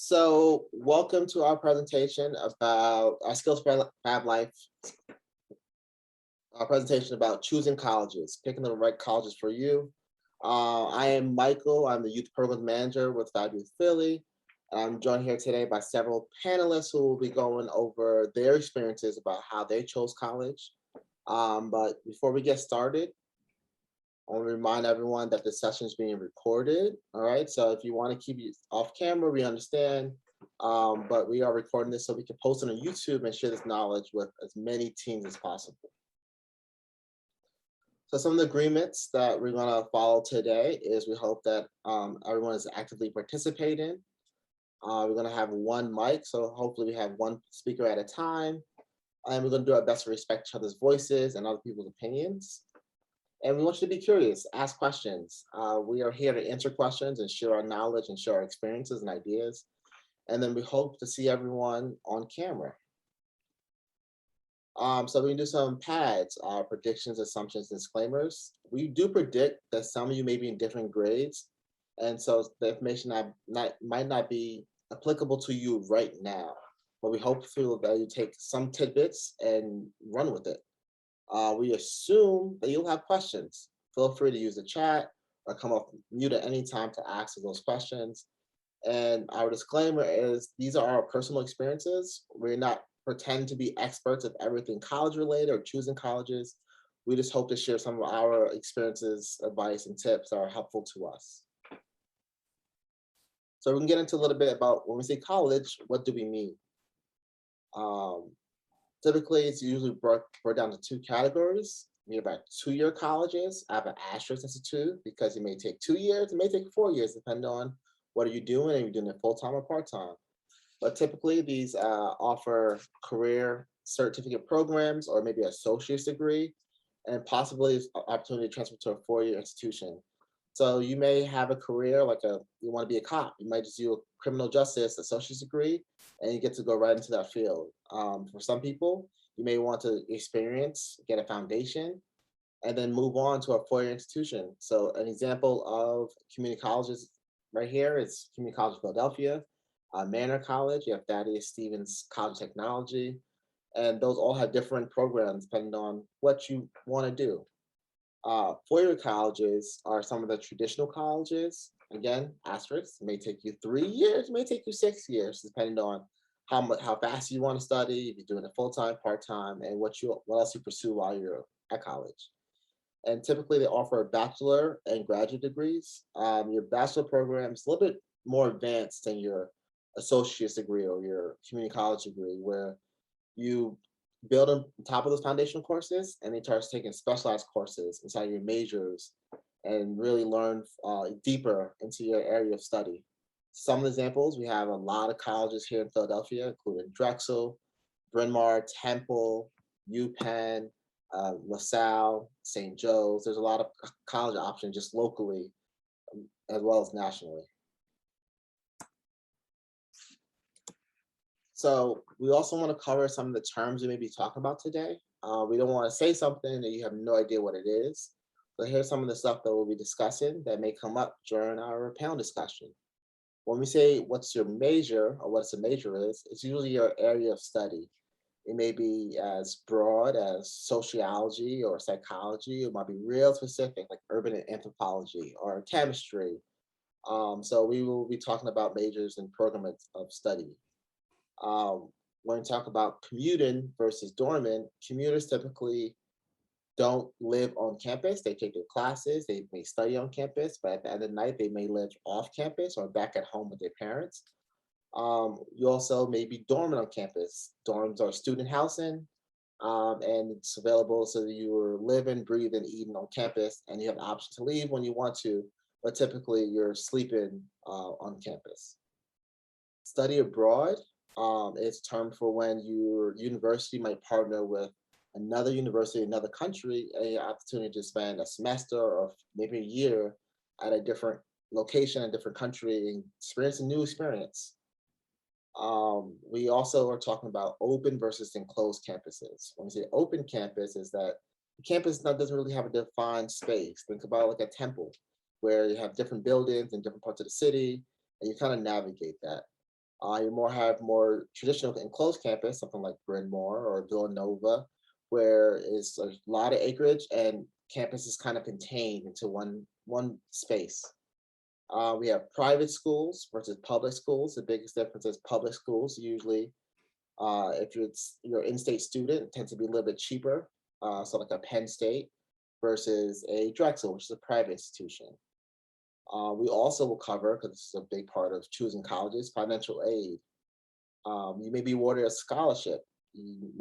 So welcome to our presentation about our skills for Fab Life, our presentation about choosing colleges, picking the right colleges for you. I am Michael. I'm the Youth Programs Manager with Fab Youth Philly. I'm joined here today by several panelists who will be going over their experiences about how they chose college. But before we get started, I want to remind everyone that this session is being recorded. All right, so if you want to keep it off camera, we understand. But we are recording this so we can post it on YouTube and share this knowledge with as many teams as possible. So some of the agreements that we're going to follow today is we hope that everyone is actively participating. We're going to have one mic, so hopefully we have one speaker at a time. And we're going to do our best to respect each other's voices and other people's opinions. And we want you to be curious, ask questions. We are here to answer questions and share our knowledge and share our experiences and ideas. And then we hope to see everyone on camera. So we can do some pads, predictions, assumptions, disclaimers. We do predict that some of you may be in different grades. And so the information might not be applicable to you right now. But we hope that you take some tidbits and run with it. We assume that you'll have questions. Feel free to use the chat or come off mute at any time to ask those questions. And our disclaimer is these are our personal experiences. We're not pretend to be experts of everything college related or choosing colleges. We just hope to share some of our experiences, advice, and tips that are helpful to us. So we can get into a little bit about when we say college, what do we mean? Typically, it's usually broke down to two categories. We have about 2-year colleges. I have an asterisk as a 2 because it may take 2 years, it may take 4 years, depending on what are you doing, and you're doing it full-time or part-time. But typically, these offer career certificate programs or maybe an associate's degree, and possibly opportunity to transfer to a 4-year institution. So you may have a career you want to be a cop. You might just do a criminal justice associate's degree, and you get to go right into that field. For some people, you may want to experience, get a foundation, and then move on to a 4-year institution. So an example of community colleges right here is Community College of Philadelphia, Manor College, you have Thaddeus Stevens College of Technology, and those all have different programs depending on what you want to do. 4-year colleges are some of the traditional colleges. Again, asterisks, may take you 3 years, may take you 6 years, depending on how fast you want to study, if you're doing it full-time, part-time, and what else you pursue while you're at college. And typically they offer bachelor and graduate degrees. Your bachelor program is a little bit more advanced than your associate's degree or your community college degree, where you build on top of those foundational courses and then start taking specialized courses inside your majors and really learn deeper into your area of study. Some examples, we have a lot of colleges here in Philadelphia, including Drexel, Bryn Mawr, Temple, UPenn, LaSalle, St. Joe's. There's a lot of college options just locally as well as nationally. So we also want to cover some of the terms we may be talking about today. We don't want to say something that you have no idea what it is. So here's some of the stuff that we'll be discussing that may come up during our panel discussion. When we say what's your major or what's a major is, it's usually your area of study. It may be as broad as sociology or psychology. It might be real specific, like urban anthropology or chemistry. So we will be talking about majors and programs of study. When we talk about commuting versus dorming, commuters typically don't live on campus. They take their classes, they may study on campus, but at the end of the night, they may live off campus or back at home with their parents. You also may be dormant on campus. Dorms are student housing, and it's available so that you're living, breathing, eating on campus, and you have the option to leave when you want to, but typically you're sleeping on campus. Study abroad is a term for when your university might partner with another university, another country, an opportunity to spend a semester or maybe a year at a different location, a different country, and experience a new experience. We also are talking about open versus enclosed campuses. When we say open campus, is that the campus doesn't really have a defined space. Think about like a temple where you have different buildings in different parts of the city, and you kind of navigate that. You more have more traditional enclosed campus, something like Bryn Mawr or Villanova, where it's a lot of acreage and campus is kind of contained into one space. We have private schools versus public schools. The biggest difference is public schools usually, if you're an in-state student, tend to be a little bit cheaper. So like a Penn State versus a Drexel, which is a private institution. We also will cover, because this is a big part of choosing colleges, financial aid. You may be awarded a scholarship. You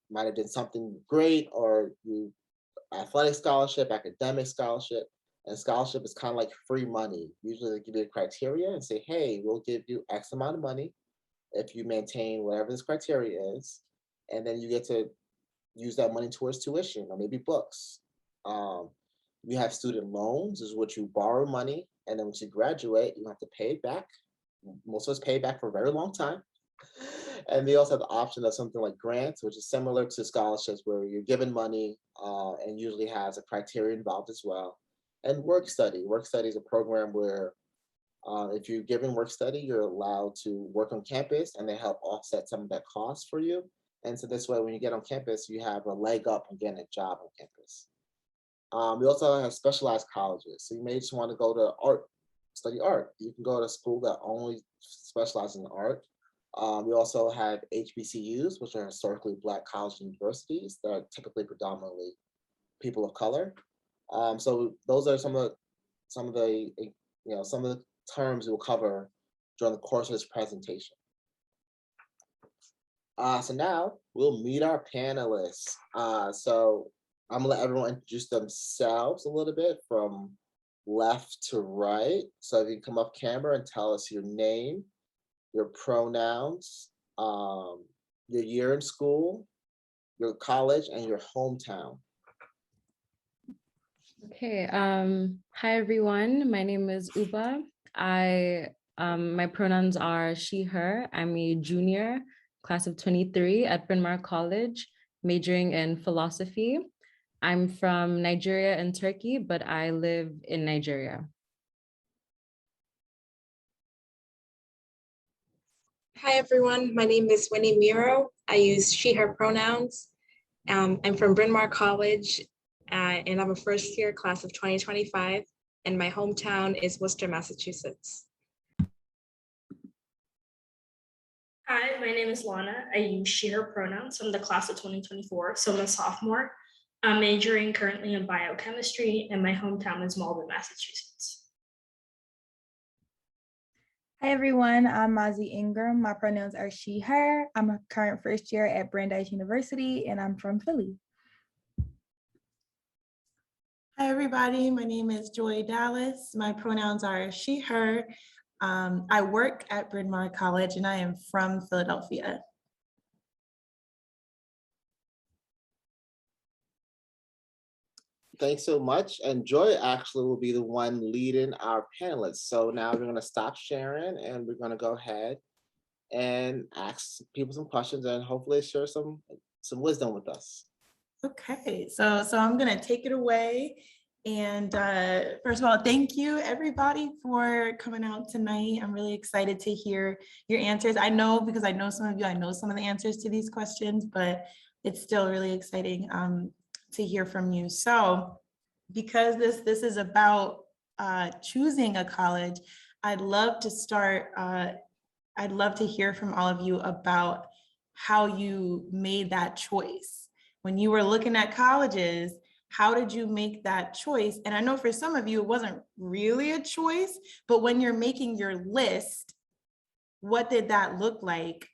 might have done something great, or you athletic scholarship, academic scholarship, and scholarship is kind of like free money. Usually they give you a criteria and say, hey, we'll give you X amount of money if you maintain whatever this criteria is, and then you get to use that money towards tuition or maybe books. Um, we have student loans, is what you borrow money, and then once you graduate, you have to pay it back. Most of us pay it back for a very long time. And they also have the option of something like grants, which is similar to scholarships, where you're given money and usually has a criteria involved as well. And work study. Work study is a program where if you're given work study, you're allowed to work on campus and they help offset some of that cost for you. And so this way, when you get on campus, you have a leg up on getting a job on campus. We also have specialized colleges. So you may just want to go to art, study art. You can go to a school that only specializes in art. We also have HBCUs, which are historically Black college universities that are typically predominantly people of color. So those are some of the some of the terms we'll cover during the course of this presentation. So now we'll meet our panelists. So I'm gonna let everyone introduce themselves a little bit from left to right. So if you can come up camera and tell us your name, your pronouns, your year in school, your college, and your hometown. Okay. Hi everyone. My name is Uba. My pronouns are she, her. I'm a junior, class of 23 at Bryn Mawr College, majoring in philosophy. I'm from Nigeria and Turkey, but I live in Nigeria. Hi everyone, my name is Winnie Miro. I use she, her pronouns. I'm from Bryn Mawr College and I'm a first year class of 2025 and my hometown is Worcester, Massachusetts. Hi, my name is Lana. I use she, her pronouns. I'm the class of 2024, so I'm a sophomore. I'm majoring currently in biochemistry and my hometown is Malden, Massachusetts. Hi everyone, I'm Mazi Ingram. My pronouns are she, her. I'm a current first year at Brandeis University and I'm from Philly. Hi everybody, my name is Joy Dallas. My pronouns are she, her. I work at Bryn Mawr College and I am from Philadelphia. Thanks so much. And Joy actually will be the one leading our panelists. So now we're going to stop sharing and we're going to go ahead and ask people some questions and hopefully share some wisdom with us. Okay, so I'm going to take it away. And first of all, thank you everybody for coming out tonight. I'm really excited to hear your answers. I know, because I know some of you, I know some of the answers to these questions, but it's still really exciting to hear from you. So because this is about choosing a college, I'd love to start, I'd love to hear from all of you about how you made that choice. When you were looking at colleges, how did you make that choice? And I know for some of you, it wasn't really a choice, but when you're making your list, what did that look like?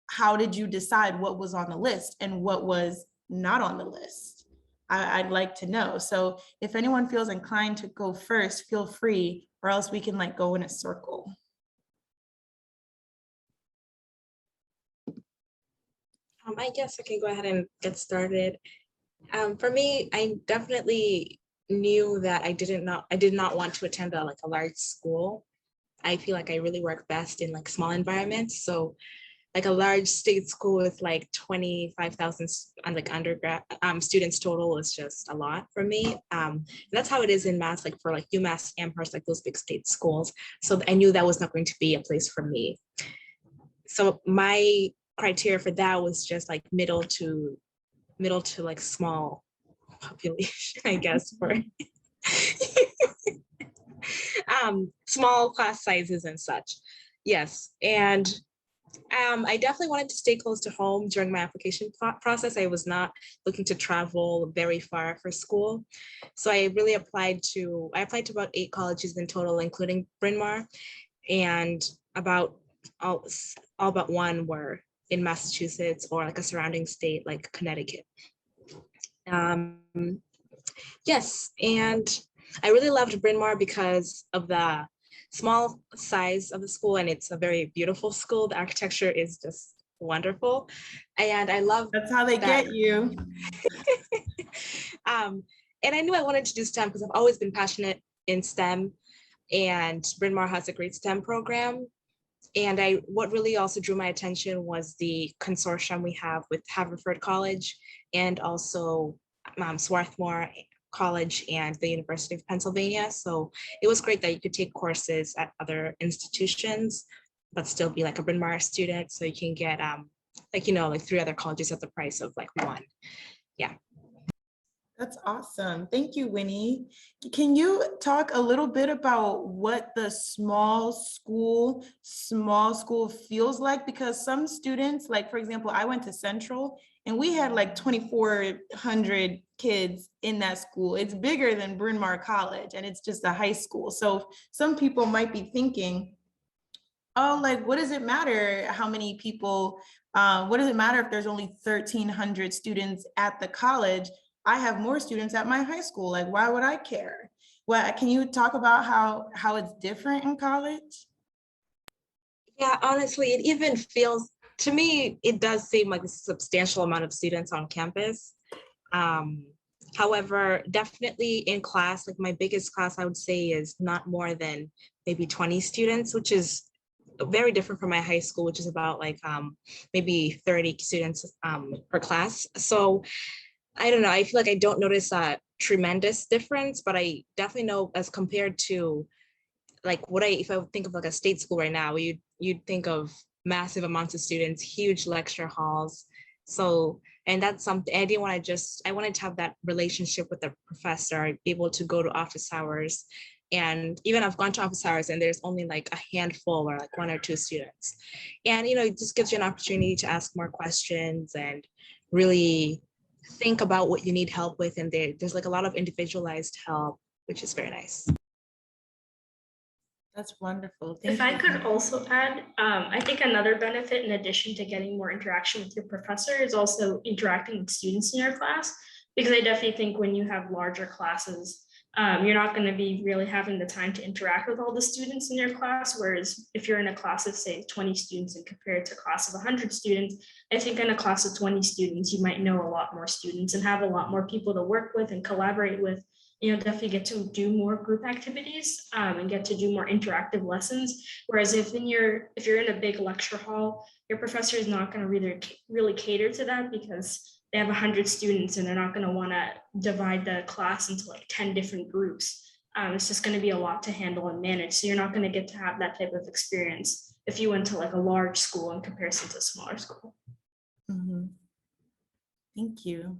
How did you decide what was on the list and what was not on the list? I'd like to know. So if anyone feels inclined to go first, feel free, or else we can go in a circle. I guess I can go ahead and get started. For me, I definitely knew that I did not want to attend a large school. I feel like I really work best in small environments. So like a large state school with like 25,000 like undergrad students total is just a lot for me. That's how it is in Mass, like for like UMass, Amherst, like those big state schools. So I knew that was not going to be a place for me. So my criteria for that was just like middle to like small population, I guess, for small class sizes and such. Yes, and I definitely wanted to stay close to home during my application process. I was not looking to travel very far for school. So I really applied to about 8 colleges in total, including Bryn Mawr, and about all but one were in Massachusetts or like a surrounding state like Connecticut. Yes, and I really loved Bryn Mawr because of the small size of the school, and it's a very beautiful school. The architecture is just wonderful, and I love That's how they that. get you. And I knew I wanted to do STEM because I've always been passionate in STEM, and Bryn Mawr has a great STEM program. And what really also drew my attention was the consortium we have with Haverford College and also Swarthmore College and the University of Pennsylvania. So it was great that you could take courses at other institutions, but still be like a Bryn Mawr student. So you can get like 3 other colleges at the price of like one. Yeah. That's awesome. Thank you, Winnie. Can you talk a little bit about what the small school feels like? Because some students, like for example, I went to Central and we had like 2,400 kids in that school. It's bigger than Bryn Mawr College and it's just a high school. So some people might be thinking, oh, like, what does it matter how many people, what does it matter if there's only 1,300 students at the college? I have more students at my high school. Like, why would I care? Well, can you talk about how it's different in college? Yeah, honestly, it even feels, to me, it does seem like a substantial amount of students on campus. However, definitely in class, like my biggest class, I would say is not more than maybe 20 students, which is very different from my high school, which is about like maybe 30 students per class. So I don't know, I feel like I don't notice a tremendous difference, but I definitely know as compared to like if I think of like a state school right now, you'd think of massive amounts of students, huge lecture halls. So, and that's something I wanted to have that relationship with the professor, be able to go to office hours. And even I've gone to office hours and there's only like a handful or like 1 or 2 students. And, it just gives you an opportunity to ask more questions and really think about what you need help with. And there's like a lot of individualized help, which is very nice. That's wonderful. If I could also add, I think another benefit in addition to getting more interaction with your professor is also interacting with students in your class, because I definitely think when you have larger classes, you're not going to be really having the time to interact with all the students in your class. Whereas if you're in a class of say 20 students and compared to a class of 100 students, I think in a class of 20 students, you might know a lot more students and have a lot more people to work with and collaborate with. Definitely get to do more group activities and get to do more interactive lessons. Whereas if you're in a big lecture hall, your professor is not going to really cater to that because they have 100 students and they're not going to want to divide the class into like 10 different groups. It's just going to be a lot to handle and manage. So you're not going to get to have that type of experience if you went to like a large school in comparison to a smaller school. Mm-hmm. Thank you.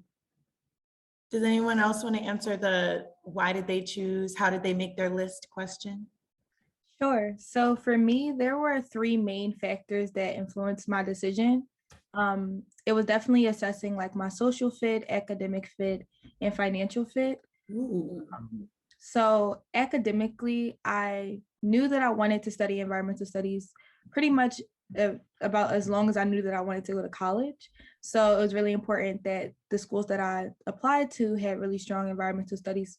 Does anyone else want to answer the why did they choose, how did they make their list question? Sure. So for me, there were 3 main factors that influenced my decision. It was definitely assessing like my social fit, academic fit, and financial fit. So academically, I knew that I wanted to study environmental studies pretty much about as long as I knew that I wanted to go to college. So it was really important that the schools that I applied to had really strong environmental studies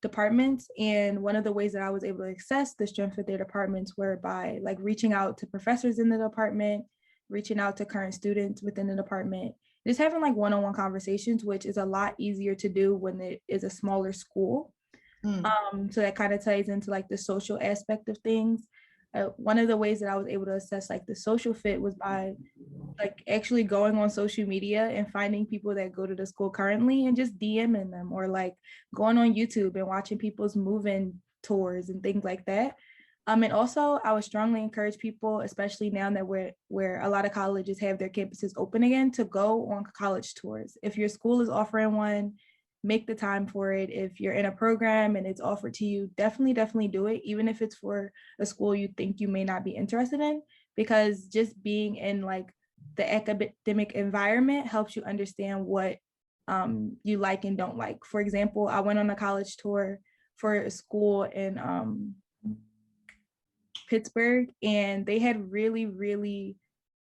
departments. And one of the ways that I was able to assess the strength of their departments were by like reaching out to professors in the department, reaching out to current students within the department, just having like one-on-one conversations, which is a lot easier to do when it is a smaller school. So that kind of ties into like the social aspect of things. one of the ways that I was able to assess like the social fit was by like actually going on social media and finding people that go to the school currently and just DMing them, or like going on YouTube and watching people's move-in tours and things like that. And also I would strongly encourage people, especially now that where a lot of colleges have their campuses open again, to go on college tours. If your school is offering one, make the time for it. If you're in a program and it's offered to you, definitely do it, even if it's for a school you think you may not be interested in, because just being in like the academic environment helps you understand what you like and don't like. For example, I went on a college tour for a school in Pittsburgh, and they had really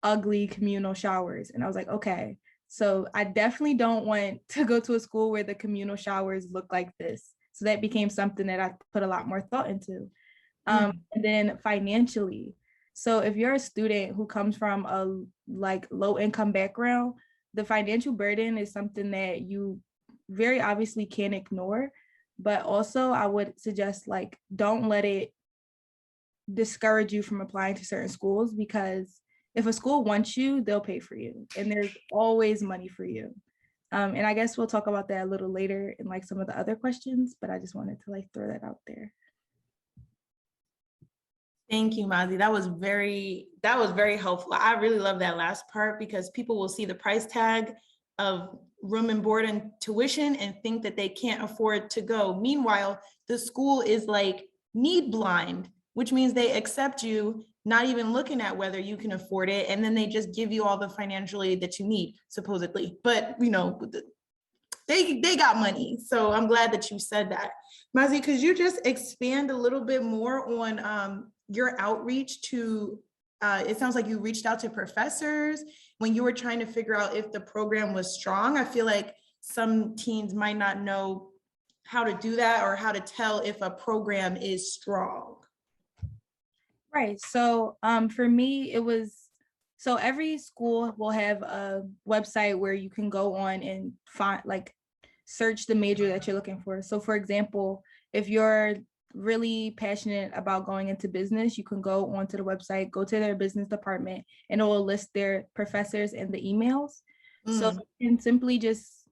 ugly communal showers. And I was like, okay, so I definitely don't want to go to a school where the communal showers look like this. So that became something that I put a lot more thought into. And then financially, so if you're a student who comes from a like low income background, the financial burden is something that you very obviously can't ignore. But also I would suggest like, don't let it discourage you from applying to certain schools, because if a school wants you, they'll pay for you, and there's always money for you. And I guess we'll talk about that a little later in like some of the other questions, but I just wanted to like throw that out there. Thank you, Mazi. That was very helpful. I really love that last part, because people will see the price tag of room and board and tuition and think that they can't afford to go. Meanwhile, the school is like need blind, which means they accept you, not even looking at whether you can afford it. And then they just give you all the financial aid that you need, supposedly. But, you know, they got money. So I'm glad that you said that. Mazi, could you just expand a little bit more on your outreach to, it sounds like you reached out to professors when you were trying to figure out if the program was strong. I feel like some teens might not know how to do that, or how to tell if a program is strong. Right. So for me, it was, so every school will have a website where you can go on and find, like, search the major that you're looking for. So for example, if you're really passionate about going into business, you can go onto the website, go to their business department, and it will list their professors and the emails. So you can simply just,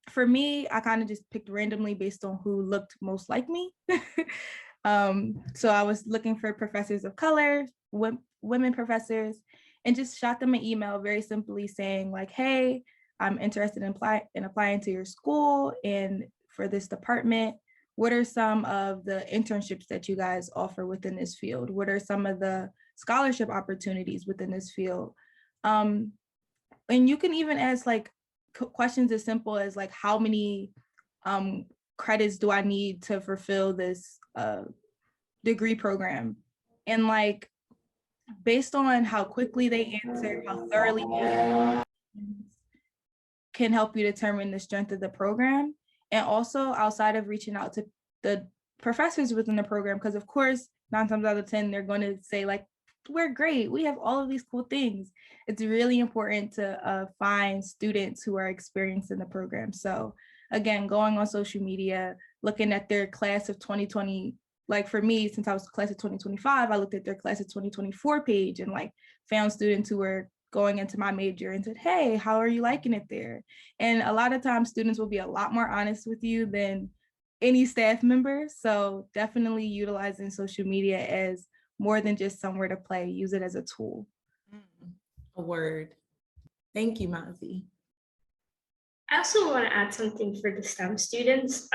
for me, I kind of just picked randomly based on who looked most like me. So I was looking for professors of color, women professors, and just shot them an email very simply saying like, hey, I'm interested in applying to your school and for this department. What are some of the internships that you guys offer within this field? What are some of the scholarship opportunities within this field? And you can even ask like questions as simple as like, how many credits do I need to fulfill this degree program? And like, based on how quickly they answer, how thoroughly can help you determine the strength of the program. And also outside of reaching out to the professors within the program, because of course, 9 times out of 10, they're going to say like, we're great, we have all of these cool things. It's really important to find students who are experienced in the program. So again, going on social media, looking at their class of 2020, like for me, since I was class of 2025, I looked at their class of 2024 page and like found students who were going into my major and said, hey, how are you liking it there? And a lot of times students will be a lot more honest with you than any staff member. So definitely utilizing social media as more than just somewhere to play, use it as a tool. A word. Thank you, Mazi. I also want to add something for the STEM students.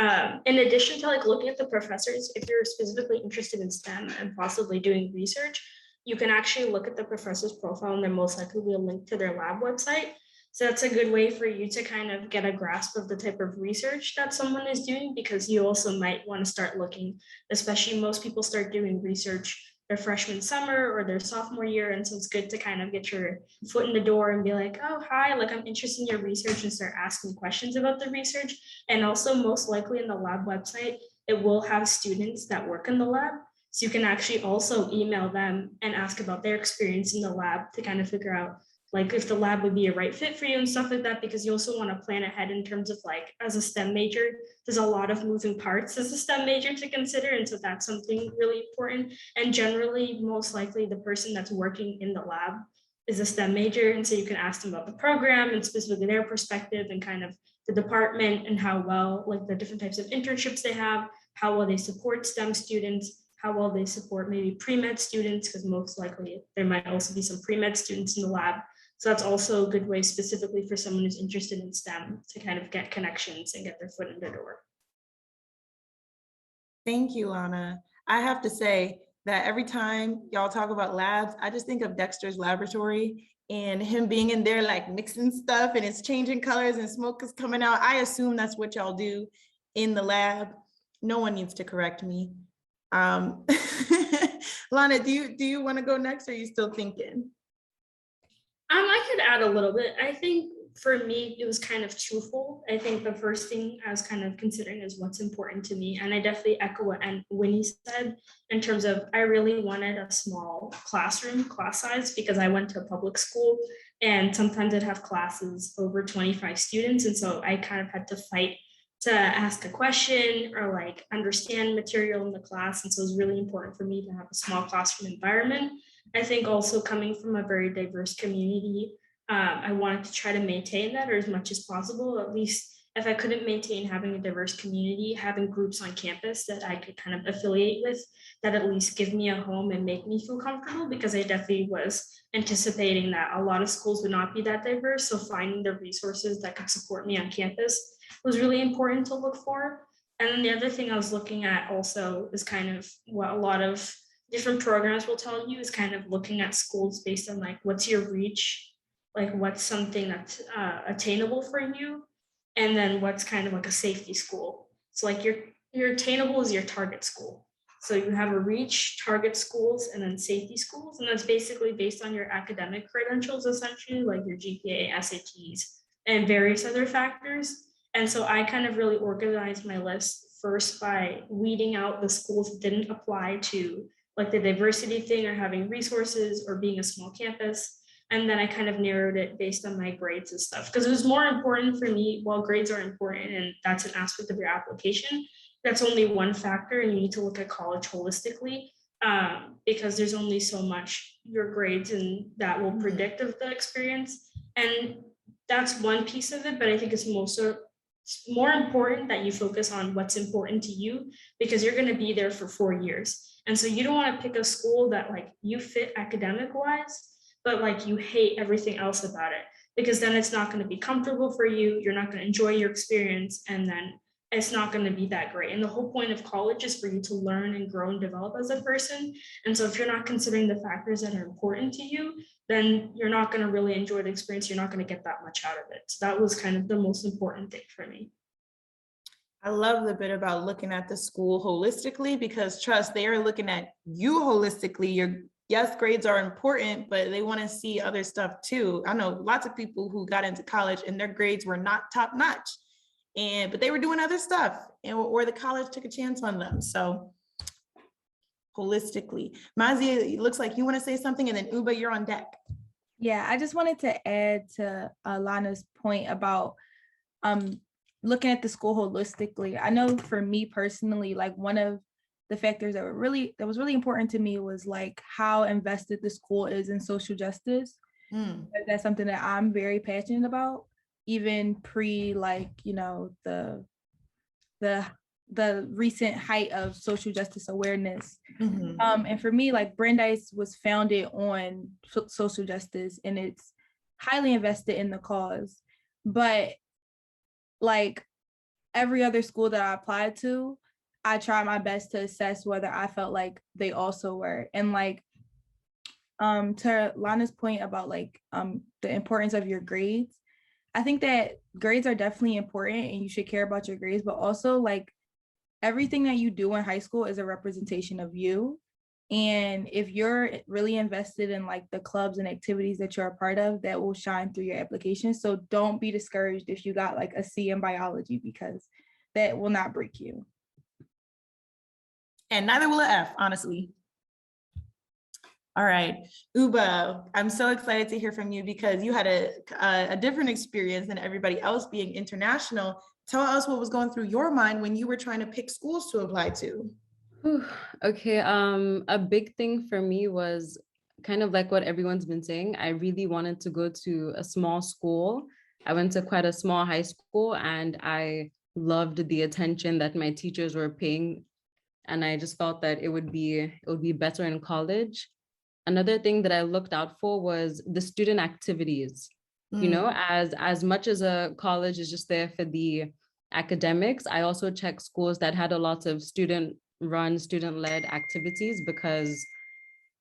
In addition to like looking at the professors, if you're specifically interested in STEM and possibly doing research, you can actually look at the professor's profile, and there most likely will be a link to their lab website. So that's a good way for you to kind of get a grasp of the type of research that someone is doing, because you also might want to start looking, especially most people start doing research their freshman summer or their sophomore year. And so it's good to kind of get your foot in the door and be like, oh, hi, like I'm interested in your research, and start asking questions about the research. And also most likely in the lab website, it will have students that work in the lab. So you can actually also email them and ask about their experience in the lab to kind of figure out like if the lab would be a right fit for you and stuff like that, because you also want to plan ahead in terms of like, as a STEM major, there's a lot of moving parts as a STEM major to consider. And so that's something really important. And generally, most likely the person that's working in the lab is a STEM major. And so you can ask them about the program and specifically their perspective and kind of the department and how well, like the different types of internships they have, how well they support STEM students, how well they support maybe pre-med students, because most likely there might also be some pre-med students in the lab. So that's also a good way specifically for someone who's interested in STEM to kind of get connections and get their foot in the door. Thank you, Lana. I have to say that every time y'all talk about labs, I just think of Dexter's laboratory and him being in there like mixing stuff and it's changing colors and smoke is coming out. I assume that's what y'all do in the lab. No one needs to correct me. Lana, do you want to go next, or are you still thinking? I could add a little bit. I think for me, it was kind of twofold. I think the first thing I was kind of considering is what's important to me. And I definitely echo what Winnie said in terms of I really wanted a small classroom, class size, because I went to a public school and sometimes I'd have classes over 25 students. And so I kind of had to fight to ask a question or like understand material in the class. And so it was really important for me to have a small classroom environment. I think also coming from a very diverse community, I wanted to try to maintain that or as much as possible. At least if I couldn't maintain having a diverse community, having groups on campus that I could kind of affiliate with, that at least give me a home and make me feel comfortable, because I definitely was anticipating that a lot of schools would not be that diverse. So finding the resources that could support me on campus was really important to look for. And then the other thing I was looking at also is kind of what a lot of different programs will tell you is kind of looking at schools based on like, what's your reach? Like what's something that's attainable for you? And then what's kind of like a safety school. So like your attainable is your target school. So you have a reach, target schools, and then safety schools. And that's basically based on your academic credentials, essentially, like your GPA, SATs, and various other factors. And so I kind of really organized my list first by weeding out the schools that didn't apply to like the diversity thing or having resources or being a small campus. And then I kind of narrowed it based on my grades and stuff, because it was more important for me. While grades are important and that's an aspect of your application, that's only one factor, and you need to look at college holistically, because there's only so much your grades and that will predict of the experience. And that's one piece of it, but I think it's more important that you focus on what's important to you, because you're going to be there for 4 years. And so you don't want to pick a school that like you fit academic wise, but like you hate everything else about it, because then it's not going to be comfortable for you. You're not going to enjoy your experience, and then it's not going to be that great. And the whole point of college is for you to learn and grow and develop as a person. And so if you're not considering the factors that are important to you, then you're not going to really enjoy the experience. You're not going to get that much out of it. So that was kind of the most important thing for me. I love the bit about looking at the school holistically, because trust, they are looking at you holistically. Yes, grades are important, but they want to see other stuff too. I know lots of people who got into college and their grades were not top notch, but they were doing other stuff, or the college took a chance on them. So holistically, Mazia, it looks like you want to say something, and then Uba, you're on deck. Yeah, I just wanted to add to Lana's point about looking at the school holistically. I know for me personally, like one of the factors that was really important to me was like how invested the school is in social justice. That's something that I'm very passionate about, even pre like, you know, the recent height of social justice awareness. And for me, like Brandeis was founded on social justice, and it's highly invested in the cause. But like every other school that I applied to, I try my best to assess whether I felt like they also were. And like to Lana's point about like the importance of your grades, I think that grades are definitely important and you should care about your grades, but also like everything that you do in high school is a representation of you. And if you're really invested in like the clubs and activities that you're a part of, that will shine through your application. So don't be discouraged if you got like a C in biology, because that will not break you. And neither will an F, honestly. All right, Uba, I'm so excited to hear from you because you had a different experience than everybody else being international. Tell us what was going through your mind when you were trying to pick schools to apply to. Whew. Okay, a big thing for me was kind of like what everyone's been saying. I really wanted to go to a small school. I went to quite a small high school and I loved the attention that my teachers were paying, and I just felt that it would be better in college. Another thing that I looked out for was the student activities. You know, as much as a college is just there for the academics, I also checked schools that had a lot of student-run, student-led activities, because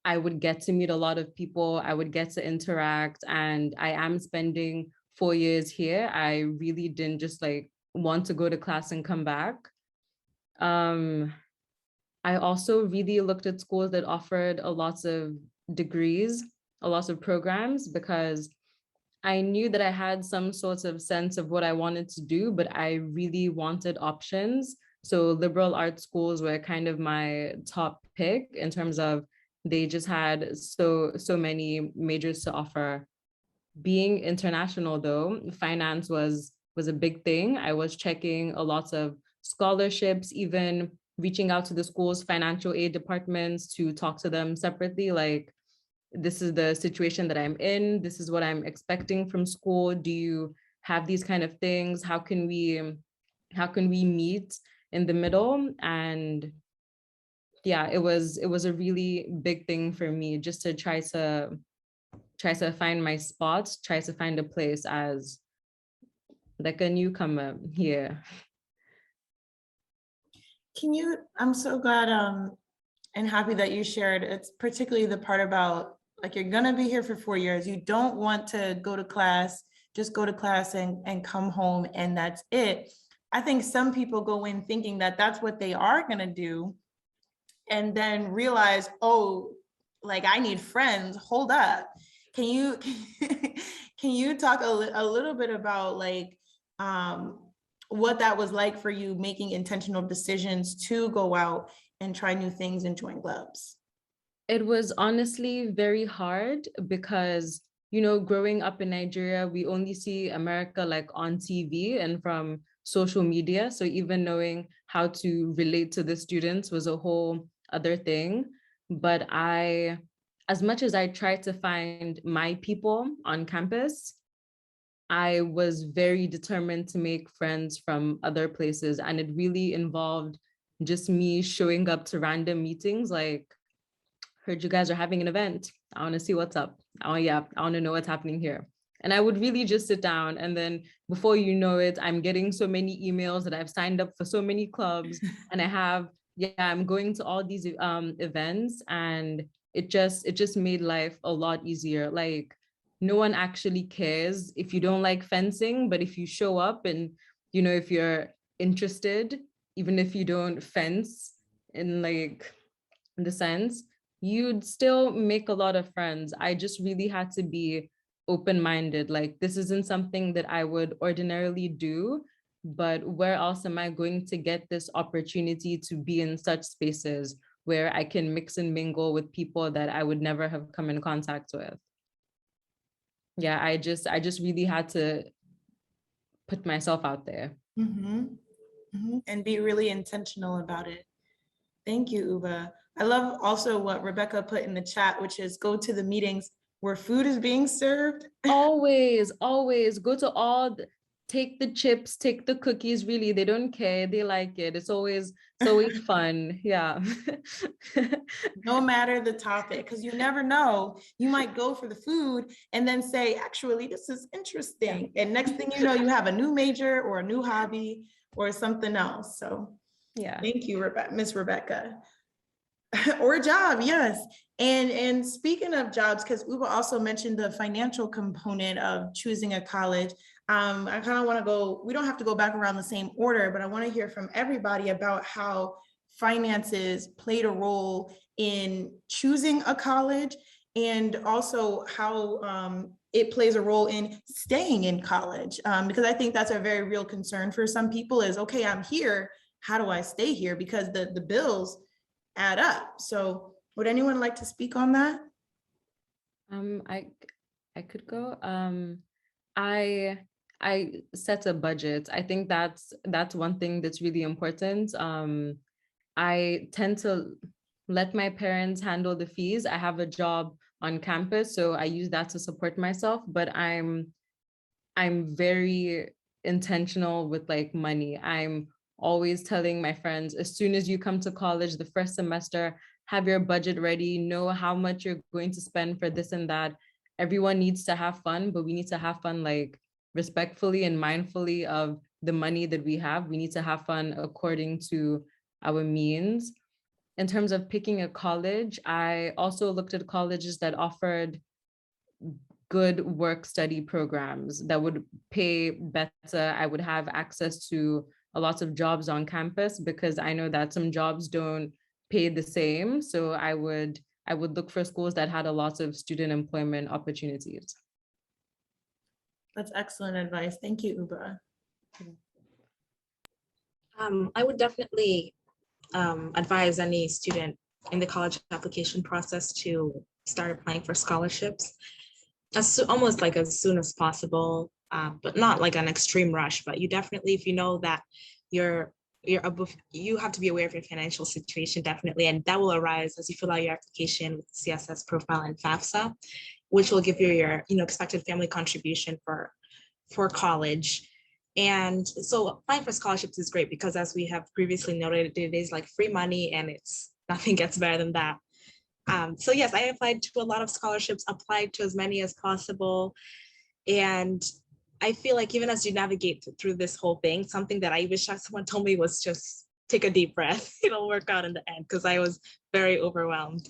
I would get to meet a lot of people, I would get to interact, and I am spending 4 years here. I really didn't just like want to go to class and come back. Um, I also really looked at schools that offered a lot of degrees, a lot of programs, because I knew that I had some sort of sense of what I wanted to do, but I really wanted options. So liberal arts schools were kind of my top pick in terms of they just had so many majors to offer. Being international though, finance was a big thing. I was checking a lot of scholarships, even reaching out to the school's financial aid departments to talk to them separately, like, this is the situation that I'm in, this is what I'm expecting from school. Do you have these kind of things? How can we meet in the middle? And yeah, it was a really big thing for me, just to try to find my spot, try to find a place as like a newcomer here. I'm so glad and happy that you shared. It's particularly the part about like, you're gonna be here for 4 years. You don't want to go to class, just go to class and come home and that's it. I think some people go in thinking that that's what they are gonna do and then realize, oh, like I need friends, hold up. Can you can you talk a little bit about like what that was like for you, making intentional decisions to go out and try new things and join clubs? It was honestly very hard because, you know, growing up in Nigeria, we only see America like on TV and from social media. So even knowing how to relate to the students was a whole other thing. But as much as I tried to find my people on campus, I was very determined to make friends from other places. And it really involved just me showing up to random meetings, like, heard you guys are having an event. I want to see what's up. Oh yeah, I want to know what's happening here. And I would really just sit down, and then before you know it, I'm getting so many emails that I've signed up for so many clubs, and I'm going to all these events, and it just made life a lot easier. Like, no one actually cares if you don't like fencing, but if you show up and, you know, if you're interested, even if you don't fence in like in the sense, you'd still make a lot of friends. I just really had to be open-minded. Like, this isn't something that I would ordinarily do, but where else am I going to get this opportunity to be in such spaces where I can mix and mingle with people that I would never have come in contact with? Yeah, I just really had to put myself out there. And be really intentional about it. Thank you, Uba. I love also what Rebecca put in the chat, which is go to the meetings where food is being served. Always go to take the chips, take the cookies. Really, they don't care. They like it. It's always fun. Yeah. No matter the topic, because you never know. You might go for the food and then say, actually, this is interesting. And next thing you know, you have a new major or a new hobby or something else. So yeah. Thank you, Miss Rebecca. Or a job, yes. And speaking of jobs, because Uba also mentioned the financial component of choosing a college. I kind of want to go, we don't have to go back around the same order, but I want to hear from everybody about how finances played a role in choosing a college, and also how it plays a role in staying in college. Because I think that's a very real concern for some people is, okay, I'm here, how do I stay here? Because the bills add up. So would anyone like to speak on that? I could go. I I set a budget. I think that's one thing that's really important. I tend to let my parents handle the fees. I have a job on campus, so I use that to support myself, but I'm very intentional with like money. I'm always telling my friends, as soon as you come to college, the first semester, have your budget ready, know how much you're going to spend for this and that. Everyone needs to have fun, but we need to have fun like respectfully and mindfully of the money that we have. We need to have fun according to our means. In terms of picking a college, I also looked at colleges that offered good work study programs that would pay better. I would have access to a lot of jobs on campus because I know that some jobs don't pay the same. So I would look for schools that had a lot of student employment opportunities. That's excellent advice. Thank you, Uba. I would definitely advise any student in the college application process to start applying for scholarships almost like as soon as possible, but not like an extreme rush. But you definitely, if you know that you're above, you have to be aware of your financial situation, definitely, and that will arise as you fill out your application with CSS profile and FAFSA, which will give you your expected family contribution for college. And so applying for scholarships is great because, as we have previously noted, it is like free money, and it's nothing gets better than that. So yes, I applied to a lot of scholarships, applied to as many as possible. And I feel like even as you navigate through this whole thing, something that I wish someone told me was just take a deep breath. It'll work out in the end, because I was very overwhelmed.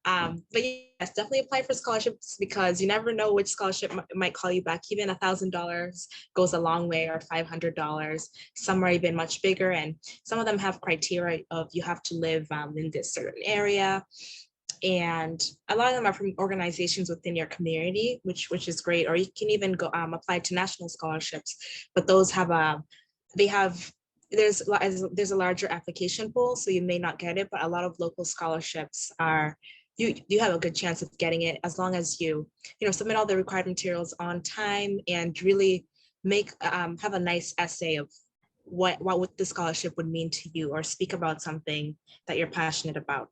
But yes, definitely apply for scholarships because you never know which scholarship might call you back. Even $1,000 goes a long way, or $500. Some are even much bigger, and some of them have criteria of you have to live in this certain area. And a lot of them are from organizations within your community, which is great. Or you can even go apply to national scholarships, but those have there's a larger application pool, so you may not get it. But a lot of local scholarships are you have a good chance of getting it, as long as you submit all the required materials on time and really have a nice essay of what the scholarship would mean to you, or speak about something that you're passionate about.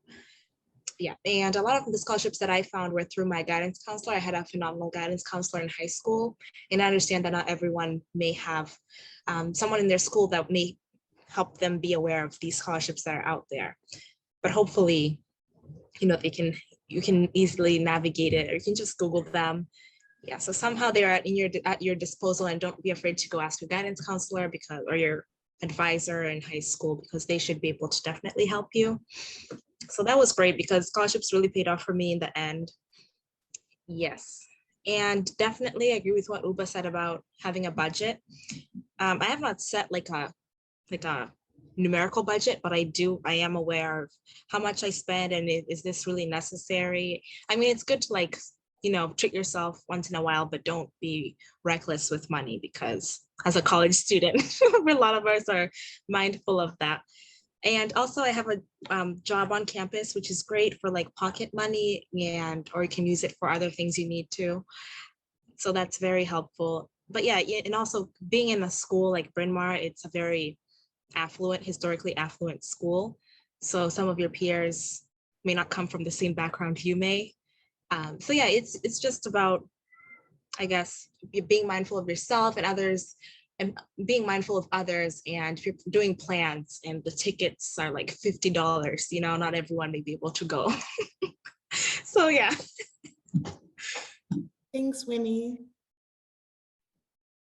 Yeah, and a lot of the scholarships that I found were through my guidance counselor. I had a phenomenal guidance counselor in high school, and I understand that not everyone may have someone in their school that may help them be aware of these scholarships that are out there. But hopefully, you can easily navigate it, or you can just Google them. Yeah, so somehow they're at your disposal, and don't be afraid to go ask your guidance counselor or your advisor in high school, because they should be able to definitely help you. So that was great because scholarships really paid off for me in the end. Yes, and definitely I agree with what Uba said about having a budget. I have not set like a numerical budget, but I am aware of how much I spend, and is this really necessary? I mean, it's good to treat yourself once in a while, but don't be reckless with money, because as a college student, a lot of us are mindful of that. And also I have a job on campus, which is great for like pocket money, or you can use it for other things you need to. So that's very helpful. But yeah, and also being in a school like Bryn Mawr, it's a very historically affluent school. So some of your peers may not come from the same background you may. So yeah, it's just about, I guess, being mindful of yourself and others, and being mindful of others. And if you're doing plans and the tickets are like $50, not everyone may be able to go. So yeah. Thanks, Winnie.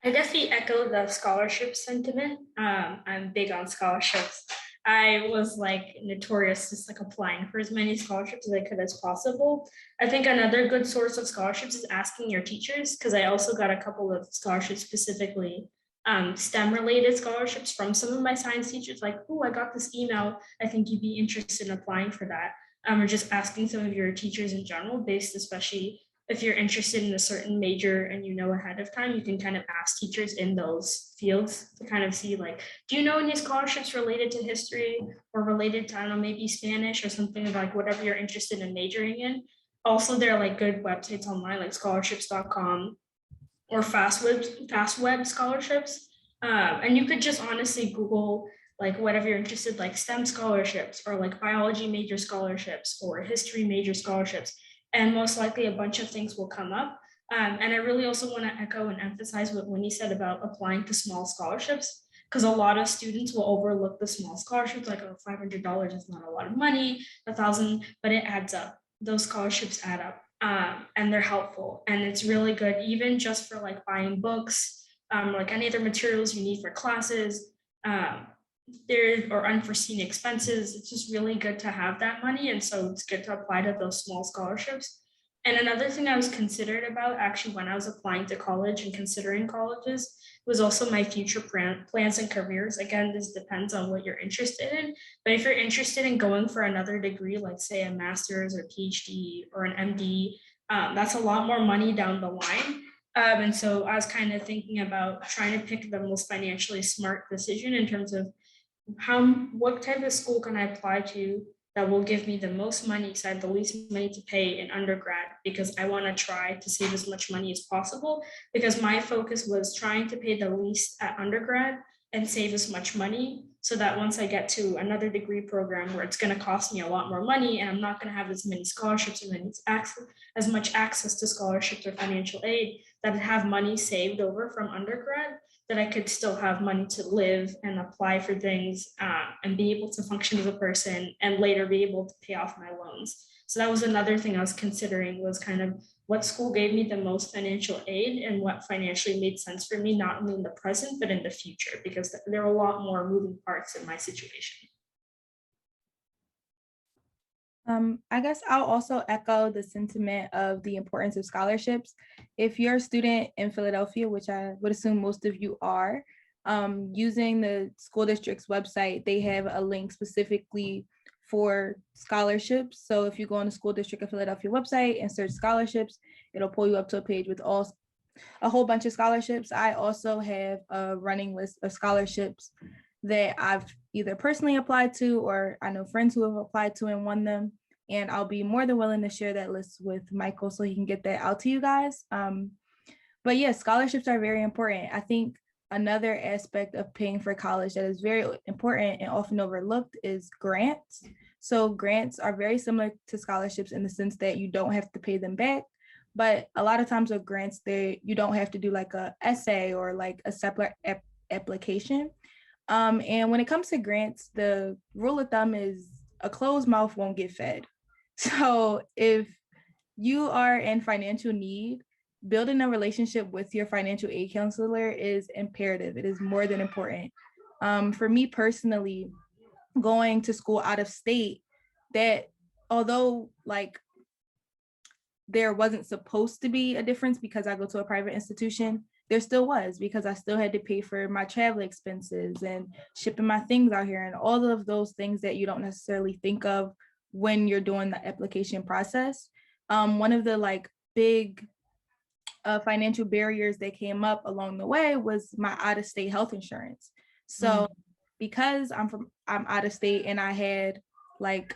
I definitely echo the scholarship sentiment. I'm big on scholarships. I was like notorious just like applying for as many scholarships as I could as possible. I think another good source of scholarships is asking your teachers, because I also got a couple of scholarships, specifically STEM related scholarships, from some of my science teachers, like, oh, I got this email, I think you'd be interested in applying for that. Or just asking some of your teachers in general, based especially if you're interested in a certain major and ahead of time, you can kind of ask teachers in those fields to kind of see, like, do you know any scholarships related to history or related to, I don't know, maybe Spanish or something, like whatever you're interested in majoring in. Also, there are like good websites online like scholarships.com or fast web scholarships. And you could just honestly Google like whatever you're interested, like STEM scholarships or like biology major scholarships or history major scholarships. And most likely a bunch of things will come up. And I really also want to echo and emphasize what Winnie said about applying to small scholarships, because a lot of students will overlook the small scholarships, like, oh, $500 is not a lot of money, 1,000, but it adds up. Those scholarships add up, and they're helpful. And it's really good, even just for like buying books, like any other materials you need for classes, there or unforeseen expenses. It's just really good to have that money. And so it's good to apply to those small scholarships. And another thing I was considered about actually when I was applying to college and considering colleges was also my future plans and careers. Again, this depends on what you're interested in. But if you're interested in going for another degree, like say a master's or PhD or an MD, that's a lot more money down the line. And so I was kind of thinking about trying to pick the most financially smart decision in terms of what type of school can I apply to that will give me the most money, because I have the least money to pay in undergrad, because I want to try to save as much money as possible, because my focus was trying to pay the least at undergrad and save as much money, so that once I get to another degree program where it's going to cost me a lot more money and I'm not going to have as many scholarships or as much access to scholarships or financial aid, that I have money saved over from undergrad, that I could still have money to live and apply for things, and be able to function as a person and later be able to pay off my loans. So that was another thing I was considering, was kind of what school gave me the most financial aid and what financially made sense for me, not only in the present, but in the future, because there are a lot more moving parts in my situation. I guess I'll also echo the sentiment of the importance of scholarships. If you're a student in Philadelphia, which I would assume most of you are, using the school district's website, they have a link specifically for scholarships. So if you go on the school district of Philadelphia website and search scholarships, it'll pull you up to a page with a whole bunch of scholarships. I also have a running list of scholarships that I've either personally applied to or I know friends who have applied to and won them. And I'll be more than willing to share that list with Michael so he can get that out to you guys. But yeah, scholarships are very important. I think another aspect of paying for college that is very important and often overlooked is grants. So grants are very similar to scholarships in the sense that you don't have to pay them back. But a lot of times with grants, you don't have to do like a essay or like a separate application. And when it comes to grants, the rule of thumb is a closed mouth won't get fed. So if you are in financial need, building a relationship with your financial aid counselor is imperative. It is more than important. For me personally, going to school out of state, that although like there wasn't supposed to be a difference because I go to a private institution, there still was, because I still had to pay for my travel expenses and shipping my things out here and all of those things that you don't necessarily think of when you're doing the application process. One of the like big financial barriers that came up along the way was my out-of-state health insurance. So because I'm out of state and I had like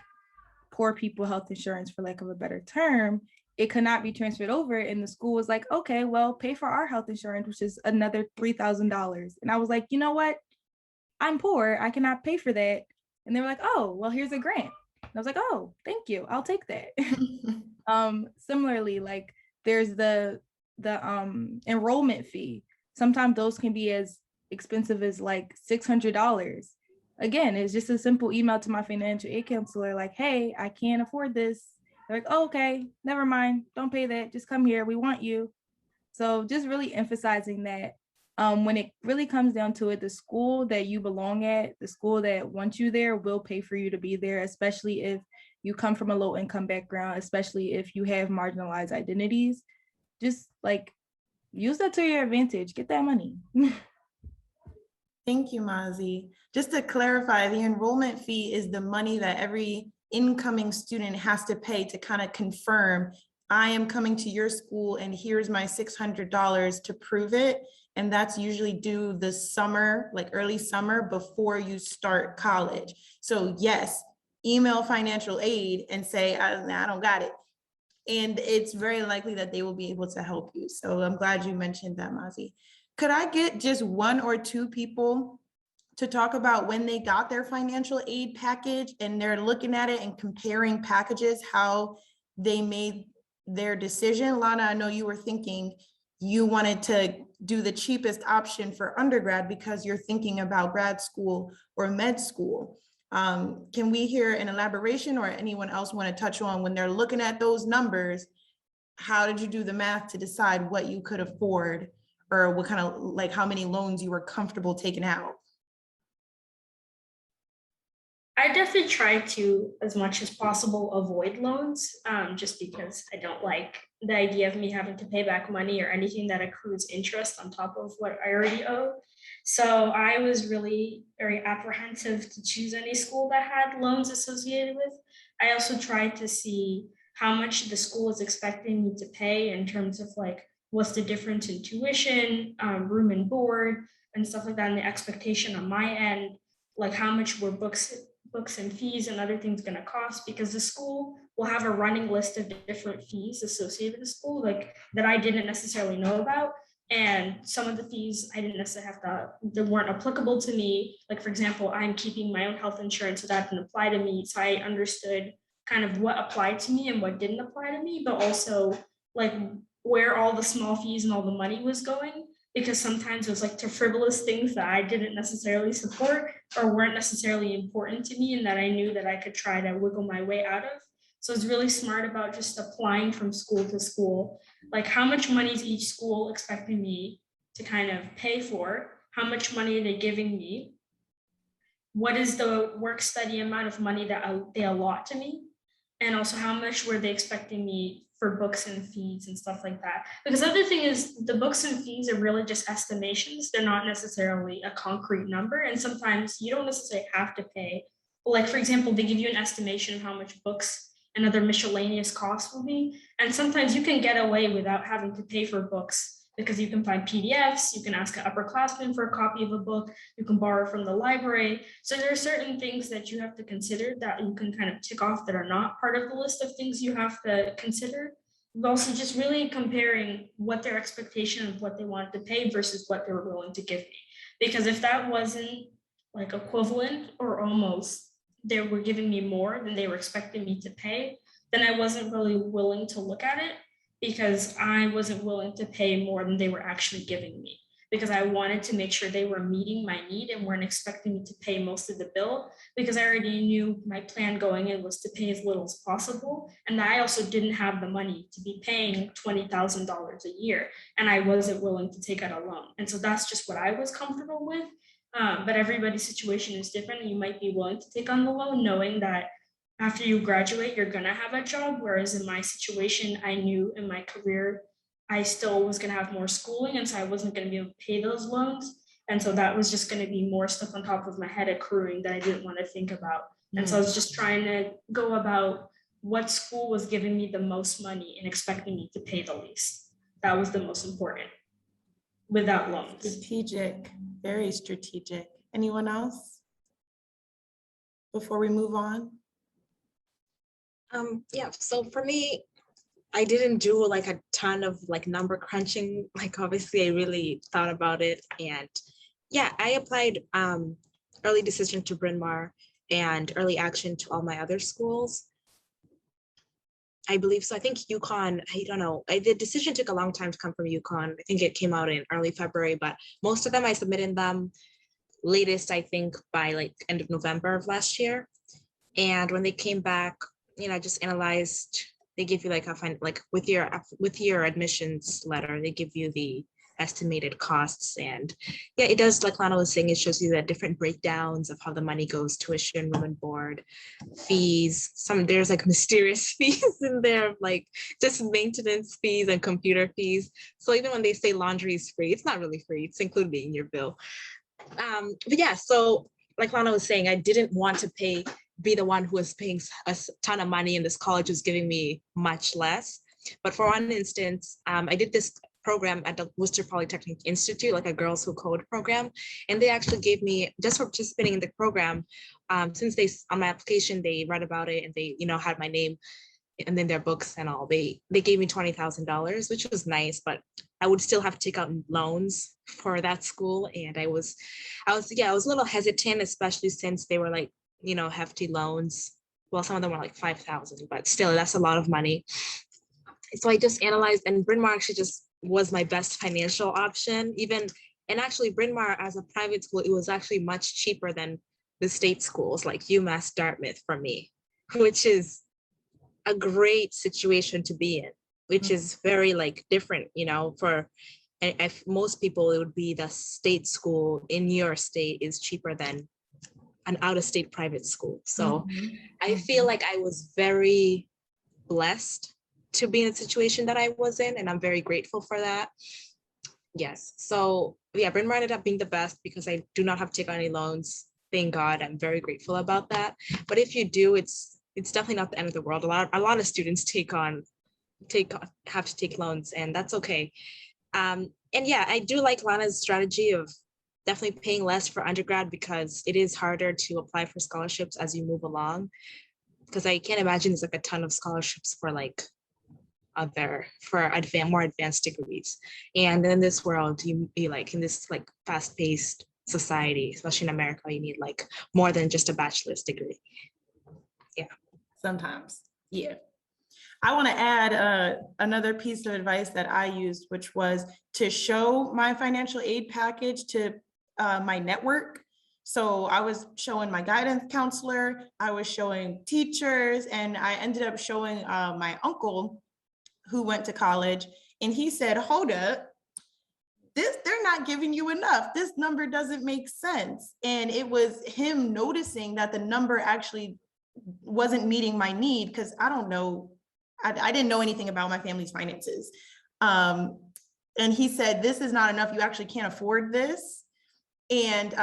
poor people health insurance, for lack of a better term, it could not be transferred over. And the school was like, okay, well, pay for our health insurance, which is another $3,000. And I was like, you know what? I'm poor. I cannot pay for that. And they were like, oh, well, here's a grant. And I was like, oh, thank you. I'll take that. Similarly, like there's the enrollment fee. Sometimes those can be as expensive as like $600. Again, it's just a simple email to my financial aid counselor, like, hey, I can't afford this. They're like, oh, okay, never mind. Don't pay that. Just come here. We want you. So just really emphasizing that when it really comes down to it, the school that you belong at, the school that wants you there will pay for you to be there, especially if you come from a low income background, especially if you have marginalized identities. Just like use that to your advantage. Get that money. Thank you, Mazi. Just to clarify, the enrollment fee is the money that every incoming student has to pay to kind of confirm, I am coming to your school and here's my $600 to prove it. And that's usually due the summer, like early summer, before you start college. So yes, email financial aid and say, I don't got it. and it's very likely that they will be able to help you. So I'm glad you mentioned that, Mazi. Could I get just one or two people to talk about when they got their financial aid package and they're looking at it and comparing packages, how they made their decision? Lana, I know you were thinking you wanted to do the cheapest option for undergrad because you're thinking about grad school or med school. Can we hear an elaboration, or anyone else want to touch on when they're looking at those numbers? How did you do the math to decide what you could afford, or what kind of, like, how many loans you were comfortable taking out? I definitely try to, as much as possible, avoid loans, just because I don't like the idea of me having to pay back money or anything that accrues interest on top of what I already owe. So I was really very apprehensive to choose any school that had loans associated with. I also tried to see how much the school is expecting me to pay in terms of like, what's the difference in tuition, room and board, and stuff like that, and the expectation on my end, like how much were books and fees and other things going to cost, because the school will have a running list of different fees associated with the school, like that I didn't necessarily know about. And some of the fees I didn't necessarily have to, they weren't applicable to me. Like, for example, I'm keeping my own health insurance, so that didn't apply to me. So I understood kind of what applied to me and what didn't apply to me, but also like where all the small fees and all the money was going, because sometimes it was like to frivolous things that I didn't necessarily support or weren't necessarily important to me, and that I knew that I could try to wiggle my way out of. So it's really smart about just applying from school to school, like how much money is each school expecting me to kind of pay for, how much money are they giving me, what is the work study amount of money that they allot to me, and also how much were they expecting me for books and fees and stuff like that. Because the other thing is, the books and fees are really just estimations. They're not necessarily a concrete number. And sometimes you don't necessarily have to pay. Like, for example, they give you an estimation of how much books and other miscellaneous costs will be. And sometimes you can get away without having to pay for books, because you can find PDFs, you can ask an upperclassman for a copy of a book, you can borrow from the library. So there are certain things that you have to consider that you can kind of tick off that are not part of the list of things you have to consider. But also just really comparing what their expectation of what they wanted to pay versus what they were willing to give me. Because if that wasn't like equivalent or almost, they were giving me more than they were expecting me to pay, then I wasn't really willing to look at it, because I wasn't willing to pay more than they were actually giving me, because I wanted to make sure they were meeting my need and weren't expecting me to pay most of the bill, because I already knew my plan going in was to pay as little as possible. And I also didn't have the money to be paying $20,000 a year, and I wasn't willing to take out a loan. And so that's just what I was comfortable with. But everybody's situation is different, and you might be willing to take on the loan knowing that after you graduate, you're gonna have a job. Whereas in my situation, I knew in my career, I still was gonna have more schooling, and so I wasn't gonna be able to pay those loans. And so that was just gonna be more stuff on top of my head accruing that I didn't want to think about. And so I was just trying to go about what school was giving me the most money and expecting me to pay the least. That was the most important, without loans. Strategic, very strategic. Anyone else before we move on? Yeah, so for me, I didn't do like a ton of like number crunching. Like, obviously I really thought about it, and yeah, I applied early decision to Bryn Mawr and early action to all my other schools, I believe. So I think UConn, I don't know, the decision took a long time to come from UConn. I think it came out in early February, but most of them I submitted them latest, I think, by like end of November of last year. And when they came back, you know, I just analyzed, they give you like with your admissions letter, they give you the estimated costs. And yeah, it does, like Lana was saying, it shows you the different breakdowns of how the money goes: tuition, room and board, fees. There's like mysterious fees in there, like just maintenance fees and computer fees. So even when they say laundry is free, it's not really free, it's included in your bill. But yeah, so like Lana was saying, I didn't want to be the one who was paying a ton of money, and this college was giving me much less. But for one instance, I did this program at the Worcester Polytechnic Institute, like a Girls Who Code program. And they actually gave me, just for participating in the program, since on my application, they read about it and they, you know, had my name and then their books and all. They gave me $20,000, which was nice, but I would still have to take out loans for that school. And I was a little hesitant, especially since they were like, hefty loans. Well, some of them were like 5,000, but still that's a lot of money. So I just analyzed, and Bryn Mawr actually just was my best financial option. And actually Bryn Mawr as a private school, it was actually much cheaper than the state schools like UMass Dartmouth for me, which is a great situation to be in, which is very like different, for if most people, it would be the state school in your state is cheaper than an out-of-state private school. So I feel like I was very blessed to be in the situation that I was in, and I'm very grateful for that. Yes. So yeah, Bryn Mawr ended up being the best because I do not have to take on any loans. Thank God. I'm very grateful about that. But if you do, it's definitely not the end of the world. A lot of students have to take loans, and that's okay. And yeah, I do like Lana's strategy of definitely paying less for undergrad, because it is harder to apply for scholarships as you move along. Because I can't imagine there's like a ton of scholarships for like more advanced degrees. And in this world, you like in this like fast-paced society, especially in America, you need like more than just a bachelor's degree. Yeah. Sometimes, yeah. I want to add another piece of advice that I used, which was to show my financial aid package to my network. So I was showing my guidance counselor, I was showing teachers, and I ended up showing my uncle who went to college, and he said, hold up, they're not giving you enough. This number doesn't make sense. And it was him noticing that the number actually wasn't meeting my need, because I don't know, I didn't know anything about my family's finances. And he said, this is not enough. You actually can't afford this. And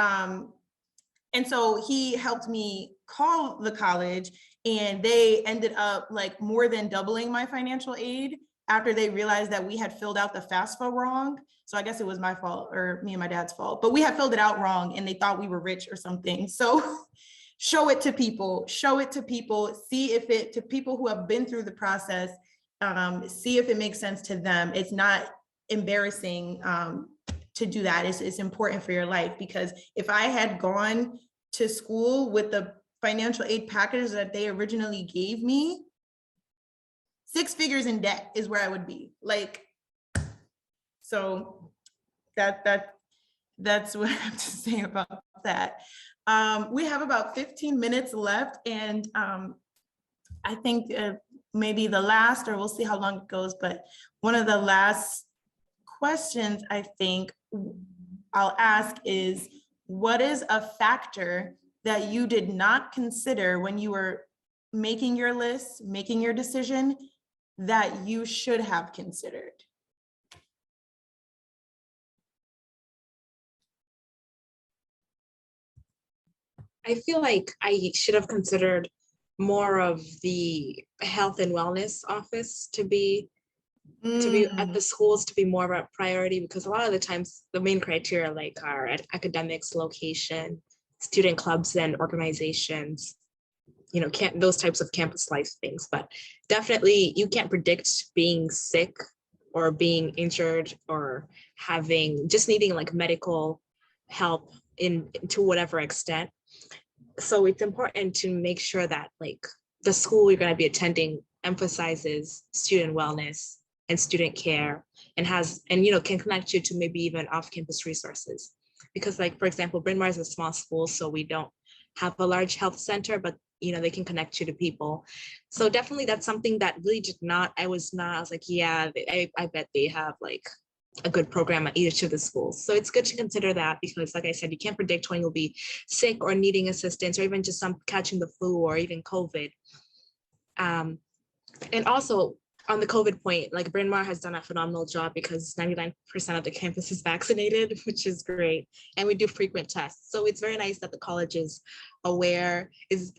so he helped me call the college, and they ended up like more than doubling my financial aid after they realized that we had filled out the FAFSA wrong. So I guess it was my fault, or me and my dad's fault, but we had filled it out wrong and they thought we were rich or something. So show it to people, see if it, to people who have been through the process, see if it makes sense to them. It's not embarrassing to do that. It's important for your life, because if I had gone to school with the financial aid package that they originally gave me, 6 figures in debt is where I would be. Like, so that's what I have to say about that. We have about 15 minutes left, and I think maybe the last, or we'll see how long it goes, but one of the last questions I think I'll ask is, what is a factor that you did not consider when you were making your list, making your decision, that you should have considered? I feel like I should have considered more of the health and wellness office to be at the schools, to be more of a priority, because a lot of the times the main criteria like are academics, location, student clubs and organizations, those types of campus life things. But definitely you can't predict being sick or being injured or needing like medical help to whatever extent. So it's important to make sure that like the school you're going to be attending emphasizes student wellness and student care, and can connect you to maybe even off-campus resources. Because like, for example, Bryn Mawr is a small school, so we don't have a large health center, but they can connect you to people. So definitely that's something that really I was like, yeah, I bet they have like a good program at each of the schools. So it's good to consider that, because like I said, you can't predict when you'll be sick or needing assistance, or even just catching the flu or even COVID. And also on the COVID point, like Bryn Mawr has done a phenomenal job, because 99% of the campus is vaccinated, which is great. And we do frequent tests. So it's very nice that the college is aware,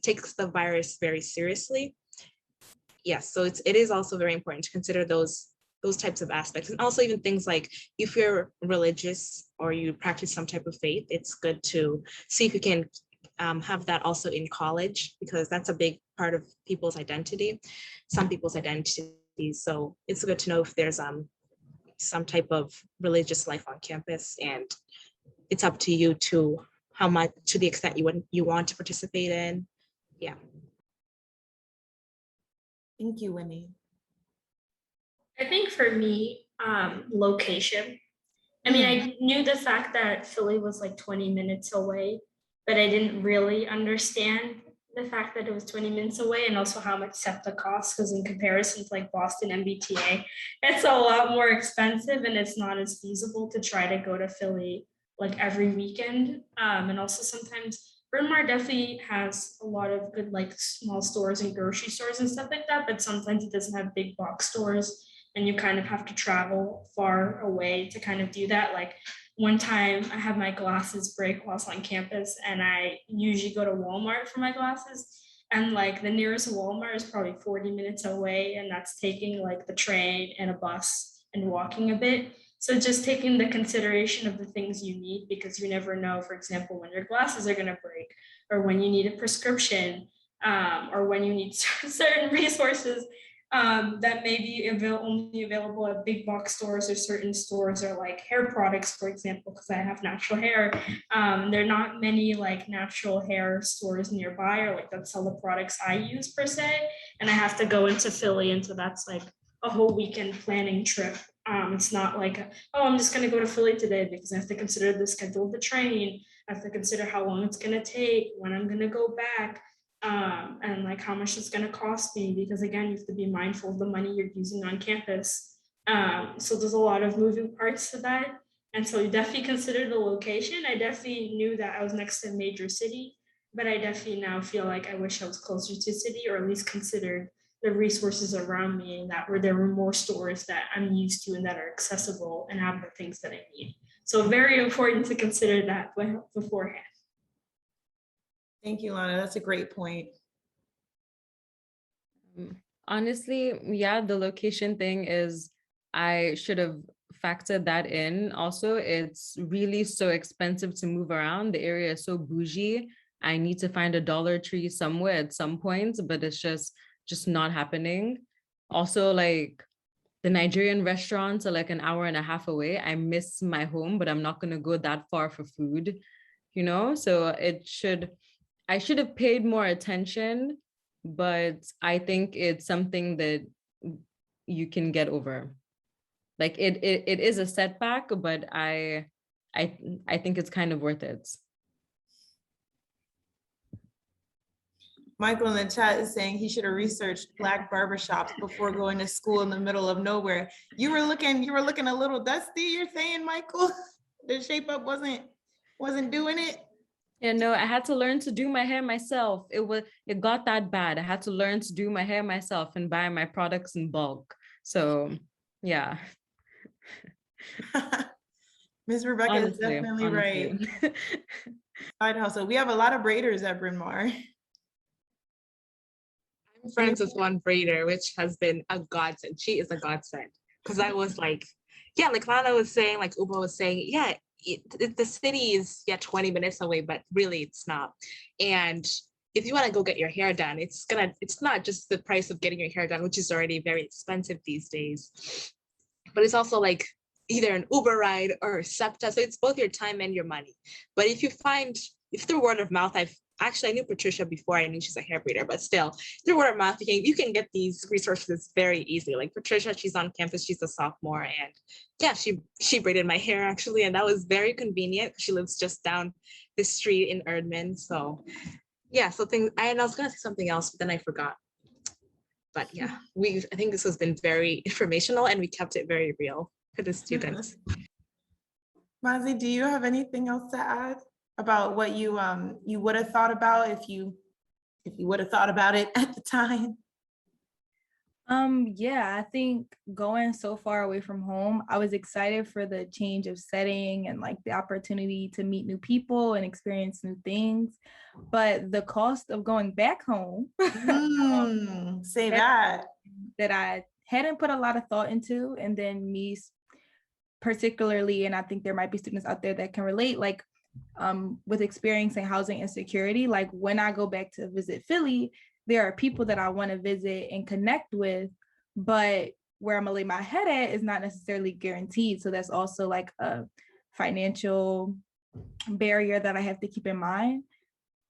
takes the virus very seriously. Yes, so it is also very important to consider those types of aspects. And also even things like, if you're religious or you practice some type of faith, it's good to see if you can have that also in college, because that's a big part of people's identity, some people's identities. So it's good to know if there's some type of religious life on campus, and it's up to you to how much, to the extent you want to participate in. Yeah. Thank you, Winnie. I think for me, location. I mean, I knew the fact that Philly was like 20 minutes away, but I didn't really understand the fact that it was 20 minutes away, and also how much SEPTA costs, because in comparison to like Boston MBTA, it's a lot more expensive, and it's not as feasible to try to go to Philly like every weekend. And also sometimes Bryn Mawr definitely has a lot of good like small stores and grocery stores and stuff like that, but sometimes it doesn't have big box stores, and you kind of have to travel far away to kind of do that. Like one time I had my glasses break whilst on campus, and I usually go to Walmart for my glasses, and like the nearest Walmart is probably 40 minutes away, and that's taking like the train and a bus and walking a bit. So just taking the consideration of the things you need, because you never know, for example, when your glasses are going to break, or when you need a prescription, or when you need certain resources that may be only available at big box stores or certain stores, or like hair products, for example, because I have natural hair. There are not many like natural hair stores nearby, or like that sell the products I use per se. And I have to go into Philly, and so that's like a whole weekend planning trip. It's not like, oh, I'm just going to go to Philly today, because I have to consider the schedule of the train. I have to consider how long it's going to take, when I'm going to go back, and like how much it's going to cost me, because again, you have to be mindful of the money you're using on campus. So there's a lot of moving parts to that. And so you definitely consider the location. I definitely knew that I was next to a major city, but I definitely now feel like I wish I was closer to city, or at least considered the resources around me, and that there were more stores that I'm used to and that are accessible and have the things that I need. So very important to consider that beforehand. Thank you, Lana. That's a great point. Honestly, yeah, the location thing is, I should have factored that in. Also, it's really so expensive to move around. The area is so bougie. I need to find a Dollar Tree somewhere at some point, but it's just not happening. Also, like the Nigerian restaurants are like an hour and a half away. I miss my home, but I'm not going to go that far for food, So I should have paid more attention, but I think it's something that you can get over. Like it is a setback, but I think it's kind of worth it. Michael in the chat is saying he should have researched Black barbershops before going to school in the middle of nowhere. You were looking a little dusty, you're saying, Michael? The shape up wasn't doing it? Yeah, no, I had to learn to do my hair myself. It got that bad. I had to learn to do my hair myself and buy my products in bulk. So yeah. Ms. Rebecca is definitely right. Side hustle. We have a lot of braiders at Bryn Mawr. I'm friends with one braider, which has been a godsend. She is a godsend. Because I was like, yeah, like Lana was saying, like Uba was saying, yeah, the city is 20 minutes away, but really it's not. And if you want to go get your hair done, it's not just the price of getting your hair done, which is already very expensive these days, but it's also like either an Uber ride or SEPTA. So it's both your time and your money. But if through word of mouth, I knew Patricia before I knew she's a hair braider, but still through word of mouth, you can get these resources very easily. Like Patricia, she's on campus, she's a sophomore, and yeah, she braided my hair actually, and that was very convenient. She lives just down the street in Erdman. So yeah, I was gonna say something else, but then I forgot. But yeah, I think this has been very informational, and we kept it very real for the students. Mazi, do you have anything else to add about what you would have thought about if you would have thought about it at the time? Yeah, I think going so far away from home, I was excited for the change of setting and like the opportunity to meet new people and experience new things. But the cost of going back home, say that I hadn't put a lot of thought into, and then me particularly, and I think there might be students out there that can relate, like with experiencing housing insecurity, like when I go back to visit Philly, there are people that I want to visit and connect with, but where I'm gonna lay my head at is not necessarily guaranteed. So that's also like a financial barrier that I have to keep in mind.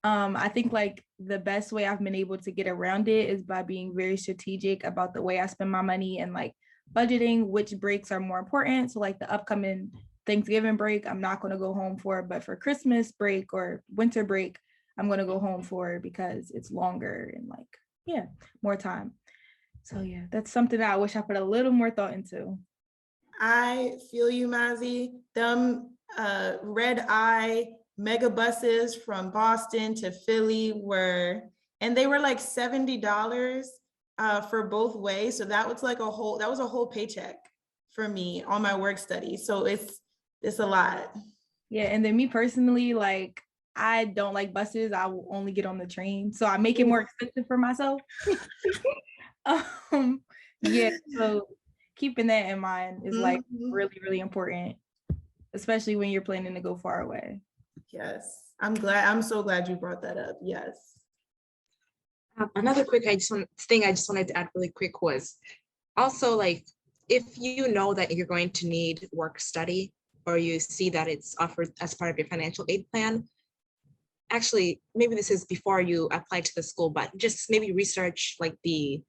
I think like the best way I've been able to get around it is by being very strategic about the way I spend my money and like budgeting which breaks are more important. So like the upcoming Thanksgiving break, I'm not going to go home for, but for Christmas break or winter break, I'm going to go home for because it's longer and like, yeah, more time. So yeah, that's something that I wish I put a little more thought into. I feel you, Mazzy. Them red eye mega buses from Boston to Philly and they were like $70 for both ways. So that was like that was a whole paycheck for me on my work study. So it's a lot. Yeah, and then me personally, like I don't like buses. I will only get on the train. So I make it more expensive for myself. Yeah, so keeping that in mind is like really, really important, especially when you're planning to go far away. Yes, I'm so glad you brought that up. Yes. Another quick thing I just wanted to add really quick was also like if you know that you're going to need work study or you see that it's offered as part of your financial aid plan, actually maybe this is before you apply to the school, but just maybe research like the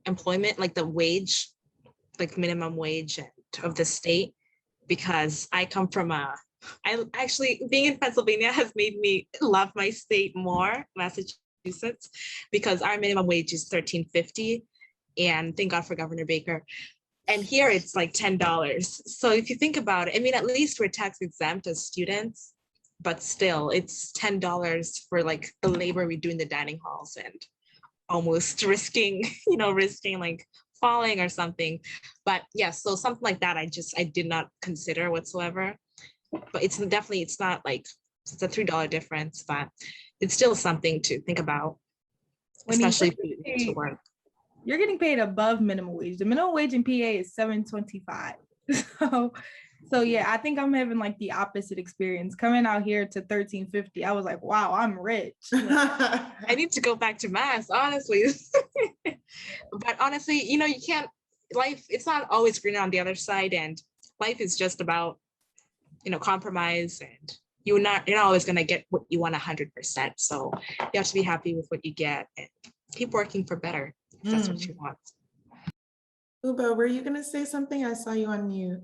employment, like the wage, like minimum wage of the state, because I come from I actually being in Pennsylvania has made me love my state more, Massachusetts, because our minimum wage is $13.50, and thank God for Governor Baker. And here it's like $10. So if you think about it, I mean, at least we're tax exempt as students, but still it's $10 for like the labor we do in the dining halls and almost risking like falling or something. But yeah, so something like that, I did not consider whatsoever. But it's not like it's a $3 difference, but it's still something to think about, especially if you need to work. You're getting paid above minimum wage. The minimum wage in PA is $7.25. So yeah, I think I'm having like the opposite experience. Coming out here to $13.50, I was like, wow, I'm rich. I need to go back to Mass, honestly. But honestly, you can't, life, it's not always green on the other side, and life is just about, compromise, and you're not always going to get what you want 100%. So you have to be happy with what you get and keep working for better if that's what you want. Uba, were you going to say something? I saw you on mute.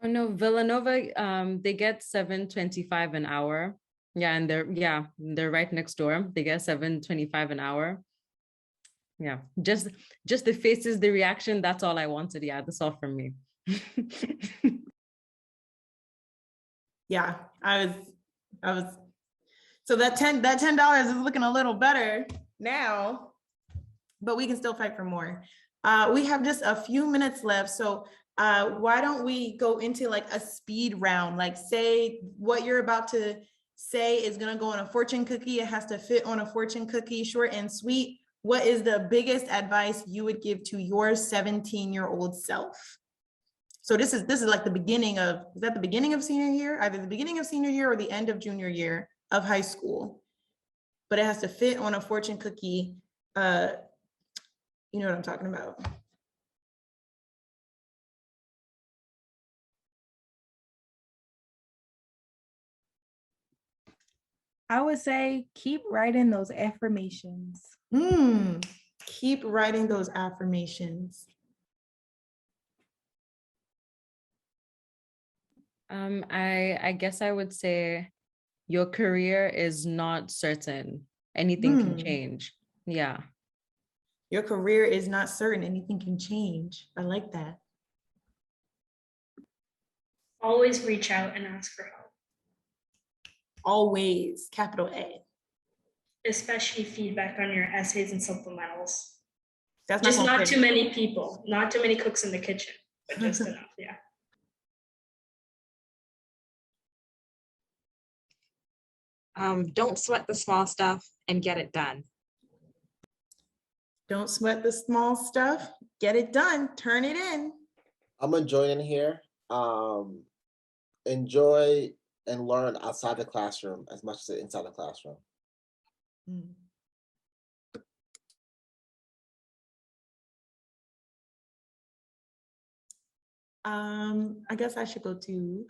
Oh no, Villanova, they get $7.25 an hour. Yeah, and they're right next door. They get $7.25 an hour. Yeah, just the faces, the reaction. That's all I wanted. Yeah, that's all from me. Yeah, I was. So that $10 is looking a little better now, but we can still fight for more. We have just a few minutes left, so why don't we go into like a speed round? Like, say what you're about to say is gonna go on a fortune cookie. It has to fit on a fortune cookie, short and sweet. What is the biggest advice you would give to your 17-year-old self? So this is like the beginning of, is that the beginning of senior year? Either the beginning of senior year or the end of junior year of high school. But it has to fit on a fortune cookie. You know what I'm talking about. I would say keep writing those affirmations. Keep writing those affirmations. I guess I would say your career is not certain. Anything can change. Yeah. Your career is not certain. Anything can change. I like that. Always reach out and ask for help. Always, capital A. Especially feedback on your essays and supplementals. That's just not too many people, not too many cooks in the kitchen, but just enough, yeah. Don't sweat the small stuff and get it done. Don't sweat the small stuff, get it done, turn it in. I'm gonna join in here. Enjoy and learn outside the classroom as much as inside the classroom. Mm. I guess I should go to,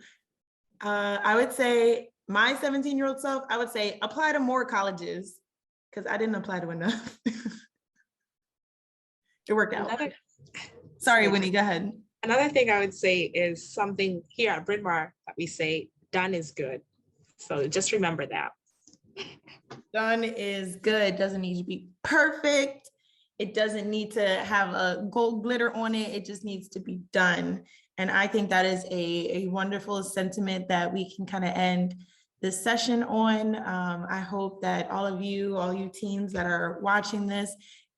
I would say my 17-year-old self, I would say apply to more colleges because I didn't apply to enough. It worked out. Sorry, Winnie, go ahead. Another thing I would say is something here at Bryn Mawr that we say, done is good. So just remember that. Done is good, doesn't need to be perfect. It doesn't need to have a gold glitter on it. It just needs to be done. And I think that is a wonderful sentiment that we can kind of end this session on. I hope that all you teens that are watching this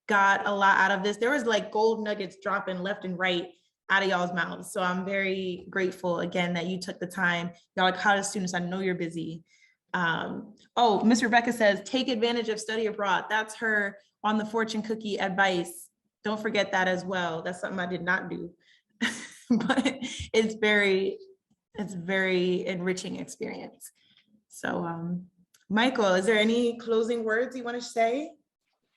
got a lot out of this. There was like gold nuggets dropping left and right out of y'all's mouths. So I'm very grateful again that you took the time. Y'all are college students, I know you're busy. Oh, Miss Rebecca says, take advantage of study abroad. That's her on the fortune cookie advice. Don't forget that as well. That's something I did not do, but it's very enriching experience. So, Michael, is there any closing words you want to say?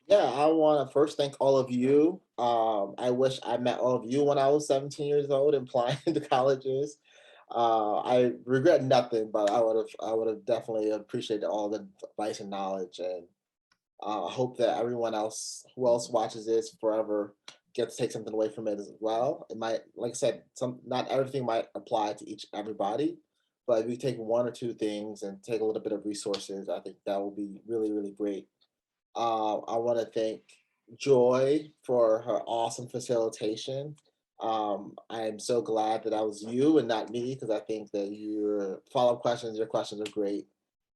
Yeah, I want to first thank all of you. I wish I met all of you when I was 17 years old and applying to colleges. I regret nothing, but I would have definitely appreciated all the advice and knowledge, and I hope that everyone else who else watches this forever gets to take something away from it as well. It might, like I said, not everything might apply to everybody, but if you take one or two things and take a little bit of resources, I think that will be really, really great. I want to thank Joy for her awesome facilitation. I am so glad that I was you and not me, because I think that your follow-up questions, your questions are great,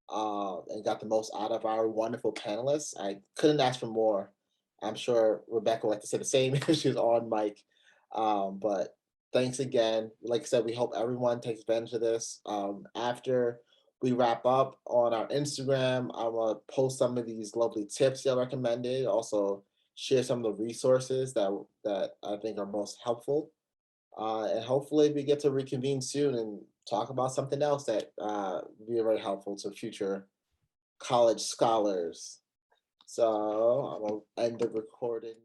and got the most out of our wonderful panelists. I couldn't ask for more. I'm sure Rebecca would like to say the same if she was on mic. But thanks again. Like I said, we hope everyone takes advantage of this. After we wrap up on our Instagram, I'm gonna post some of these lovely tips y'all recommended. Also share some of the resources that I think are most helpful. And hopefully we get to reconvene soon and talk about something else that will be very helpful to future college scholars. So I'm gonna end the recording.